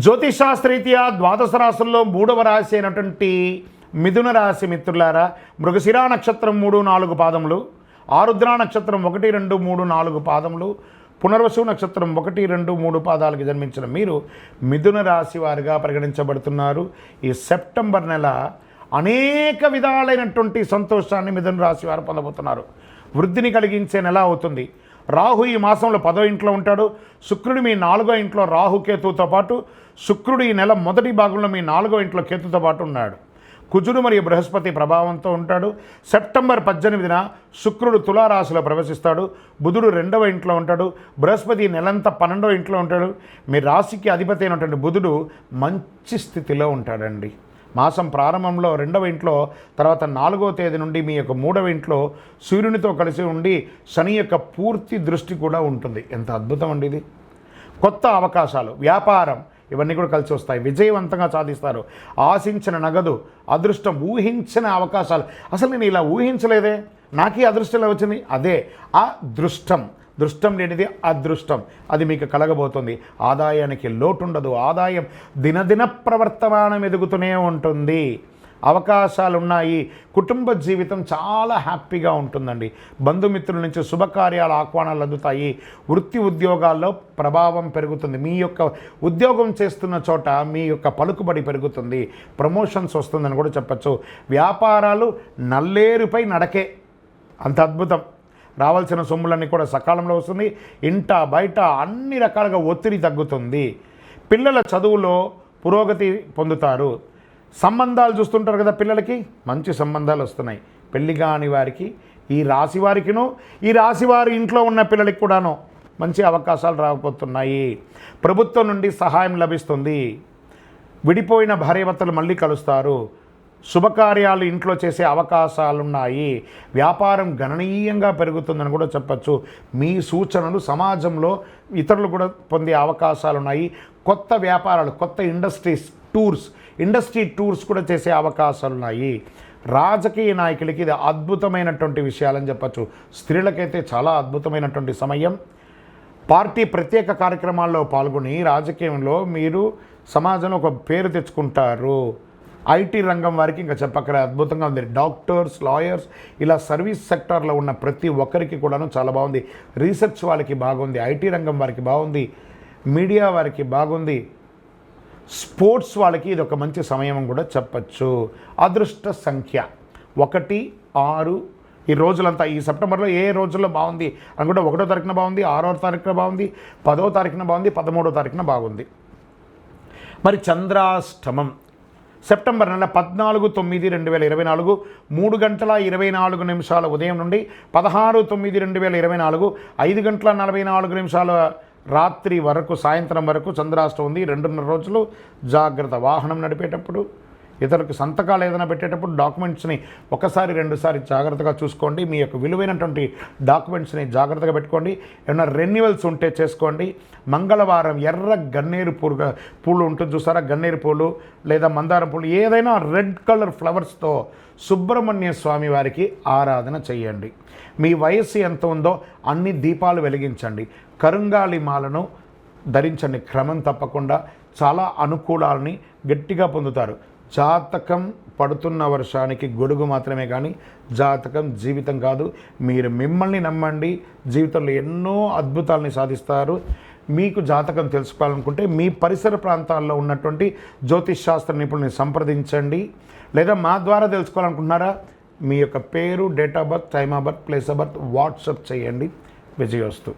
జ్యోతిషాస్త్రరీత్యా ద్వాదశ రాశుల్లో 3వ రాశి అయినటువంటి మిథున రాశి మిత్రులారా, మృగశిరా నక్షత్రం 3-4 పాదములు, ఆరుద్ర నక్షత్రం 1, 2, 3, 4 పాదములు, పునర్వసు నక్షత్రం 1, 2, 3 పాదాలకు జన్మించిన మీరు మిథున రాశి వారిగా పరిగణించబడుతున్నారు. ఈ సెప్టెంబర్ నెల అనేక విధాలైనటువంటి సంతోషాన్ని మిథున రాశి వారు పొందబోతున్నారు. వృద్ధిని కలిగించే నెల అవుతుంది. రాహు ఈ మాసంలో 10వ ఇంట్లో ఉంటాడు. శుక్రుడు మీ 4వ ఇంట్లో రాహు కేతువుతో పాటు, శుక్రుడు ఈ నెల మొదటి భాగంలో మీ 4వ ఇంట్లో కేతుతో పాటు ఉన్నాడు. కుజుడు మరియు బృహస్పతి ప్రభావంతో ఉంటాడు. సెప్టెంబర్ 18న శుక్రుడు తులారాశిలో ప్రవేశిస్తాడు. బుధుడు 2వ ఇంట్లో ఉంటాడు. బృహస్పతి నెలంతా 12వ ఇంట్లో ఉంటాడు. మీ రాశికి అధిపతి అయినటువంటి బుధుడు మంచి స్థితిలో ఉంటాడండి. మాసం ప్రారంభంలో 2వ ఇంట్లో, తర్వాత 4వ తేదీ నుండి మీ యొక్క 3వ ఇంట్లో సూర్యునితో కలిసి ఉండి శని యొక్క పూర్తి దృష్టి కూడా ఉంటుంది. ఎంత అద్భుతం అండి ఇది. కొత్త అవకాశాలు, వ్యాపారం ఇవన్నీ కూడా కలిసి వస్తాయి. విజయవంతంగా సాధిస్తారు. ఆశించిన నగదు, అదృష్టం, ఊహించిన అవకాశాలు. అసలు నేను ఇలా ఊహించలేదే, నాకే అదృష్టం ఎలా వచ్చింది, అదే అదృష్టం. దృష్టం లేనిది అదృష్టం, అది మీకు కలగబోతుంది. ఆదాయానికి లోటుండదు. ఆదాయం దినదిన ప్రవర్తమానం ఎదుగుతూనే ఉంటుంది. అవకాశాలు ఉన్నాయి. కుటుంబ జీవితం చాలా హ్యాపీగా ఉంటుందండి. బంధుమిత్రుల నుంచి శుభకార్యాల ఆహ్వానాలు అందుతాయి. వృత్తి ఉద్యోగాల్లో ప్రభావం పెరుగుతుంది. మీ యొక్క ఉద్యోగం చేస్తున్న చోట మీ యొక్క పలుకుబడి పెరుగుతుంది. ప్రమోషన్స్ వస్తుందని కూడా చెప్పచ్చు. వ్యాపారాలు నల్లేరుపై నడకే, అంత అద్భుతం. రావాల్సిన సొమ్ములన్నీ కూడా సకాలంలో వస్తుంది. ఇంట బయట అన్ని రకాలుగా ఒత్తిడి తగ్గుతుంది. పిల్లల చదువులో పురోగతి పొందుతారు. సంబంధాలు చూస్తుంటారు కదా, పిల్లలకి మంచి సంబంధాలు వస్తున్నాయి. పెళ్లి కాని వారికి, ఈ రాశి వారికిను, ఈ రాశి వారి ఇంట్లో ఉన్న పిల్లలకి కూడాను మంచి అవకాశాలు రాబోతున్నాయి. ప్రభుత్వం నుండి సహాయం లభిస్తుంది. విడిపోయిన భార్యాభర్తలు మళ్ళీ కలుస్తారు. శుభకార్యాలు ఇంట్లో చేసే అవకాశాలున్నాయి. వ్యాపారం గణనీయంగా పెరుగుతుందని కూడా చెప్పచ్చు. మీ సూచనలు సమాజంలో ఇతరులు కూడా పొందే అవకాశాలున్నాయి. కొత్త వ్యాపారాలు, కొత్త ఇండస్ట్రీ టూర్స్ కూడా చేసే అవకాశాలున్నాయి. రాజకీయ నాయకులకి ఇది అద్భుతమైనటువంటి విషయాలని చెప్పచ్చు. స్త్రీలకైతే చాలా అద్భుతమైనటువంటి సమయం. పార్టీ ప్రత్యేక కార్యక్రమాల్లో పాల్గొని రాజకీయంలో మీరు సమాజంలో ఒక పేరు తెచ్చుకుంటారు. ఐటీ రంగం వారికి ఇంకా చెప్పక్కర అద్భుతంగా ఉంది. డాక్టర్స్, లాయర్స్, ఇలా సర్వీస్ సెక్టార్లో ఉన్న ప్రతి ఒక్కరికి కూడాను చాలా బాగుంది. రీసెర్చ్ వాళ్ళకి బాగుంది. ఐటీ రంగం వారికి బాగుంది. మీడియా వారికి బాగుంది. స్పోర్ట్స్ వాళ్ళకి ఇది ఒక మంచి సమయం కూడా చెప్పచ్చు. అదృష్ట సంఖ్య 1, 6. ఈ రోజులంతా ఈ సెప్టెంబర్లో ఏ రోజుల్లో బాగుంది అనుకుంటే 1వ తారీఖున బాగుంది, 6వ తారీఖున బాగుంది, 10వ తారీఖున బాగుంది, 13వ తారీఖున బాగుంది. మరి చంద్రాష్టమం సెప్టెంబర్ నెల 14/9/2024 3:24 ఉదయం నుండి 16/9/2024 5:44 రాత్రి వరకు, సాయంత్రం వరకు చంద్రాష్టమం ఉంది. 2.5 రోజులు జాగ్రత్త. వాహనం నడిపేటప్పుడు, ఇతరులకు సంతకాలు ఏదైనా పెట్టేటప్పుడు డాక్యుమెంట్స్ని ఒకసారి 2 సారి జాగ్రత్తగా చూసుకోండి. మీ యొక్క విలువైనటువంటి డాక్యుమెంట్స్ని జాగ్రత్తగా పెట్టుకోండి. ఏమైనా రెన్యువల్స్ ఉంటే చేసుకోండి. మంగళవారం ఎర్ర గన్నేరు పూలు ఉంటుంది చూసారా, గన్నేరు పూలు లేదా మందారం పూలు, ఏదైనా రెడ్ కలర్ ఫ్లవర్స్తో సుబ్రహ్మణ్య స్వామి వారికి ఆరాధన చేయండి. మీ వయస్సు ఎంత ఉందో అన్ని దీపాలు వెలిగించండి. కరుంగాలి మాలను ధరించండి. క్రమం తప్పకుండా చాలా అనుకూలాలని గట్టిగా పొందుతారు. జాతకం పడుతున్న వర్షానికి గొడుగు మాత్రమే కానీ జాతకం జీవితం కాదు. మీరు మిమ్మల్ని నమ్మండి, జీవితంలో ఎన్నో అద్భుతాలని సాధిస్తారు. మీకు జాతకం తెలుసుకోవాలనుకుంటే మీ పరిసర ప్రాంతాల్లో ఉన్నటువంటి జ్యోతిష్ శాస్త్ర నిపుణుల్ని సంప్రదించండి. లేదా మా ద్వారా తెలుసుకోవాలనుకుంటున్నారా, మీ యొక్క పేరు, date of birth, time of birth, place of birth WhatsApp చేయండి. విజయోస్తు.